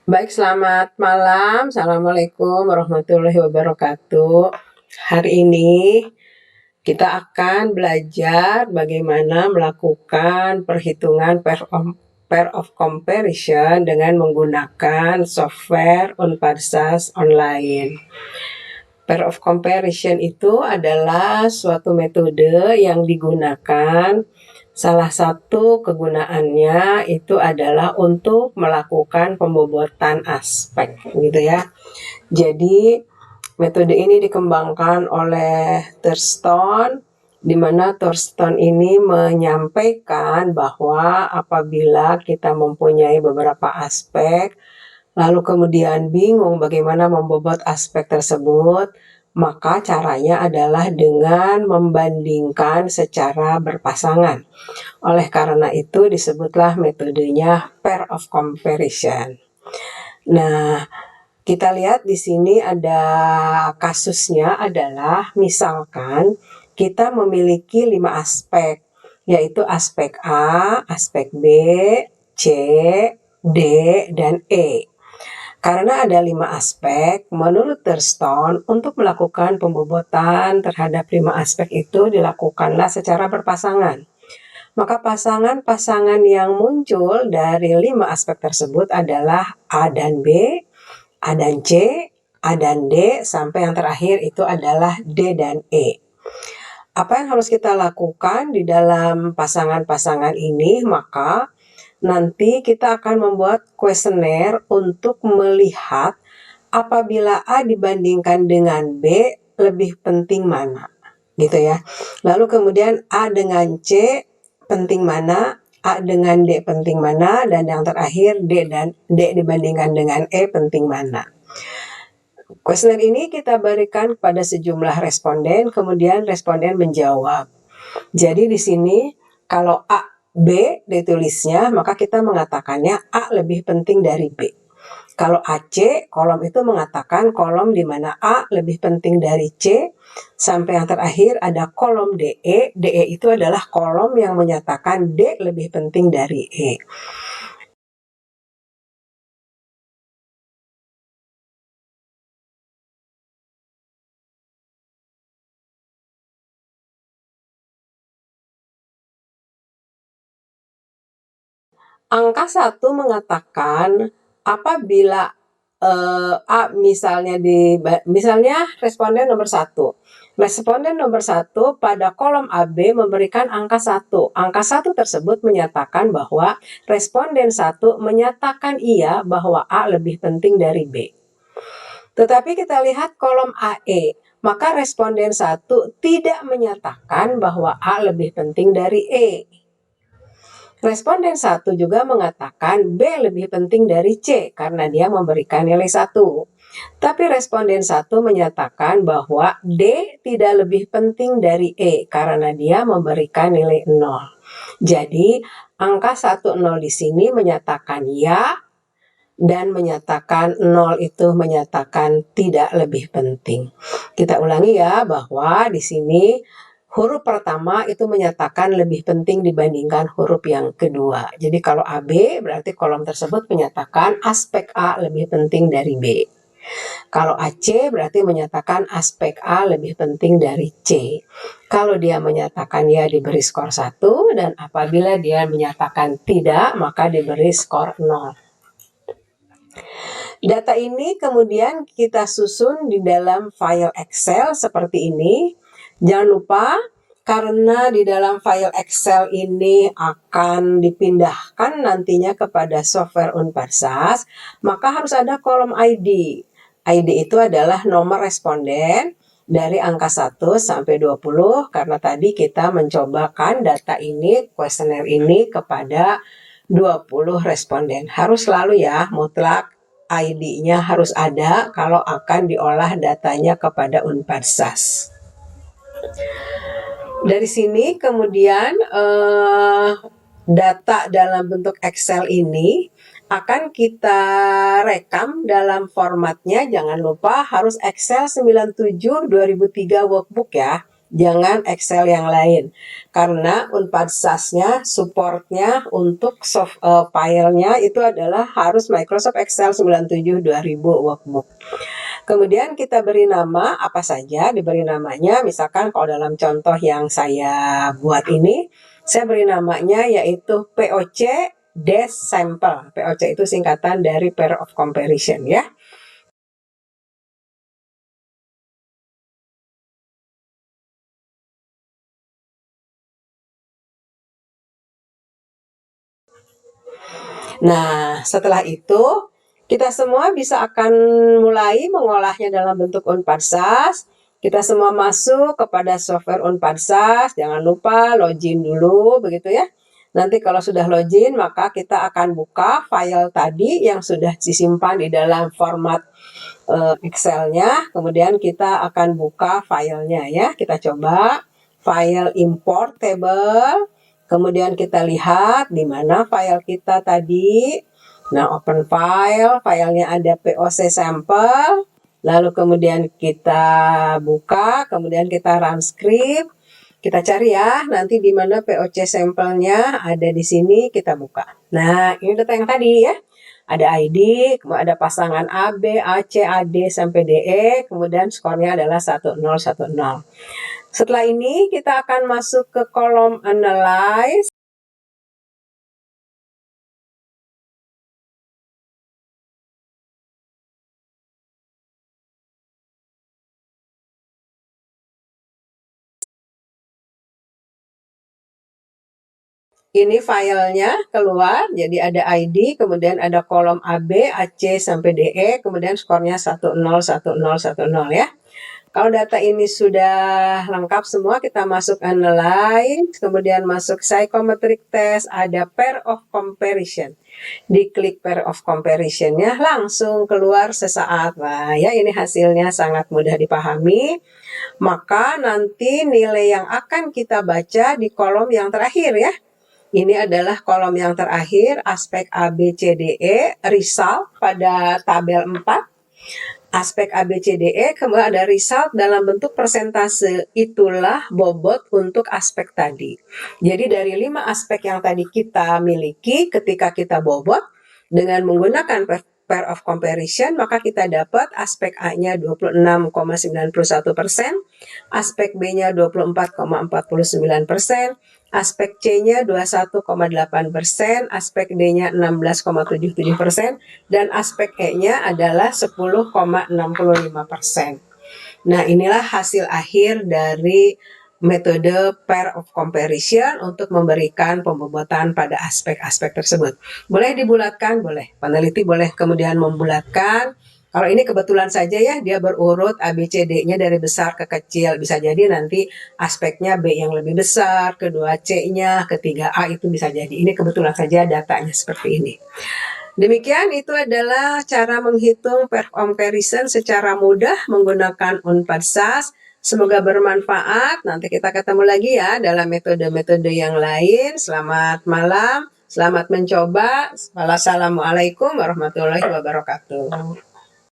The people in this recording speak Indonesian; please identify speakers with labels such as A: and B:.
A: Baik, selamat malam. Assalamualaikum warahmatullahi wabarakatuh. Hari ini kita akan belajar bagaimana melakukan perhitungan pair of comparison dengan menggunakan software Unpadsas online. Pair of comparison itu adalah suatu metode yang digunakan. Salah satu kegunaannya itu adalah untuk melakukan pembobotan aspek, gitu ya. Jadi metode ini dikembangkan oleh Thurston, di mana Thurston ini menyampaikan bahwa apabila kita mempunyai beberapa aspek, lalu kemudian bingung bagaimana membobot aspek tersebut, maka caranya adalah dengan membandingkan secara berpasangan. Oleh karena itu disebutlah metodenya pair of comparison. Nah, kita lihat di sini ada kasusnya adalah misalkan kita memiliki 5 aspek, yaitu aspek A, aspek B, C, D, dan E. Karena ada 5 aspek, menurut Thurston, untuk melakukan pembobotan terhadap 5 aspek itu dilakukanlah secara berpasangan. Maka pasangan-pasangan yang muncul dari 5 aspek tersebut adalah A dan B, A dan C, A dan D, sampai yang terakhir itu adalah D dan E. Apa yang harus kita lakukan di dalam pasangan-pasangan ini? Maka nanti kita akan membuat kuesioner untuk melihat apabila A dibandingkan dengan B lebih penting mana, gitu ya. Lalu kemudian A dengan C penting mana, A dengan D penting mana, dan yang terakhir D dibandingkan dengan E penting mana. Kuesioner ini kita berikan kepada sejumlah responden, kemudian responden menjawab. Jadi di sini kalau A, B ditulisnya, maka kita mengatakannya A lebih penting dari B. Kalau AC, kolom itu mengatakan kolom di mana A lebih penting dari C, sampai yang terakhir ada kolom DE. DE itu adalah kolom yang menyatakan D lebih penting dari E. Angka 1 mengatakan apabila A misalnya responden nomor 1. Responden nomor 1 pada kolom AB memberikan angka 1. Angka 1 tersebut menyatakan bahwa responden 1 menyatakan iya bahwa A lebih penting dari B. Tetapi kita lihat kolom AE, maka responden 1 tidak menyatakan bahwa A lebih penting dari E. Responden 1 juga mengatakan B lebih penting dari C karena dia memberikan nilai 1. Tapi responden 1 menyatakan bahwa D tidak lebih penting dari E karena dia memberikan nilai 0. Jadi angka 10 di sini menyatakan ya, dan menyatakan 0 itu menyatakan tidak lebih penting. Kita ulangi ya, bahwa di sini huruf pertama itu menyatakan lebih penting dibandingkan huruf yang kedua. Jadi kalau AB berarti kolom tersebut menyatakan aspek A lebih penting dari B. Kalau AC berarti menyatakan aspek A lebih penting dari C. Kalau dia menyatakan ya diberi skor 1, dan apabila dia menyatakan tidak maka diberi skor 0. Data ini kemudian kita susun di dalam file Excel seperti ini. Jangan lupa, karena di dalam file Excel ini akan dipindahkan nantinya kepada software Unpadsas, maka harus ada kolom ID. ID itu adalah nomor responden dari angka 1 sampai 20, karena tadi kita mencobakan data ini, kuesioner ini kepada 20 responden. Harus selalu ya, mutlak ID-nya harus ada kalau akan diolah datanya kepada Unpadsas. Dari sini kemudian data dalam bentuk Excel ini akan kita rekam dalam formatnya. Jangan lupa harus Excel 97 2003 workbook ya. jangan Excel yang lain. Karena Unpad SAS-nya, supportnya untuk filenya itu adalah harus Microsoft Excel 97 2000 workbook. Kemudian kita beri nama apa saja, diberi namanya, misalkan kalau dalam contoh yang saya buat ini, saya beri namanya yaitu POC dash sample. POC itu singkatan dari pair of comparison ya. Nah, setelah itu kita semua bisa akan mulai mengolahnya dalam bentuk Unpad SAS. Kita semua masuk kepada software Unpad SAS. Jangan lupa login dulu, begitu ya. Nanti kalau sudah login, maka kita akan buka file tadi yang sudah disimpan di dalam format Excel-nya. Kemudian kita akan buka filenya ya. Kita coba file import table. Kemudian kita lihat di mana file kita tadi. Nah, open file, filenya ada POC sample. Lalu kemudian kita buka, kemudian kita run script. Kita cari ya, nanti di mana POC sampelnya ada di sini, kita buka. Nah, ini data yang tadi ya. Ada ID, kemudian ada pasangan AB, AC, AD sampai DE, kemudian skornya adalah 1010. Setelah ini kita akan masuk ke kolom Analyze. Ini filenya keluar, jadi ada ID, kemudian ada kolom AB, AC sampai DE, kemudian skornya 101010 ya. Kalau data ini sudah lengkap semua, kita masuk Analyze, kemudian masuk Psychometric Test, ada Pair of Comparison. Diklik Pair of Comparison-nya, langsung keluar sesaat. Nah, ya ini hasilnya sangat mudah dipahami. Maka nanti nilai yang akan kita baca di kolom yang terakhir ya. Ini adalah kolom yang terakhir, aspek ABCDE, result pada tabel 4. Aspek ABCDE, kemudian ada result dalam bentuk persentase. Itulah bobot untuk aspek tadi. Jadi dari 5 aspek yang tadi kita miliki, ketika kita bobot, dengan menggunakan pair of comparison, maka kita dapat aspek A-nya 26,91%, aspek B-nya 24,49%, aspek C-nya 21,8%, aspek D-nya 16,77%, dan aspek E-nya adalah 10,65%. Nah, inilah hasil akhir dari metode pair of comparison untuk memberikan pembobotan pada aspek-aspek tersebut. Boleh dibulatkan? Boleh. Peneliti boleh kemudian membulatkan. Kalau ini kebetulan saja ya, dia berurut ABCD-nya dari besar ke kecil. Bisa jadi nanti aspeknya B yang lebih besar, kedua C-nya, ketiga A itu bisa jadi. Ini kebetulan saja datanya seperti ini. Demikian itu adalah cara menghitung pair comparison secara mudah menggunakan Unpad SAS. Semoga bermanfaat. Nanti kita ketemu lagi ya dalam metode-metode yang lain. Selamat malam, selamat mencoba. Wassalamualaikum warahmatullahi wabarakatuh.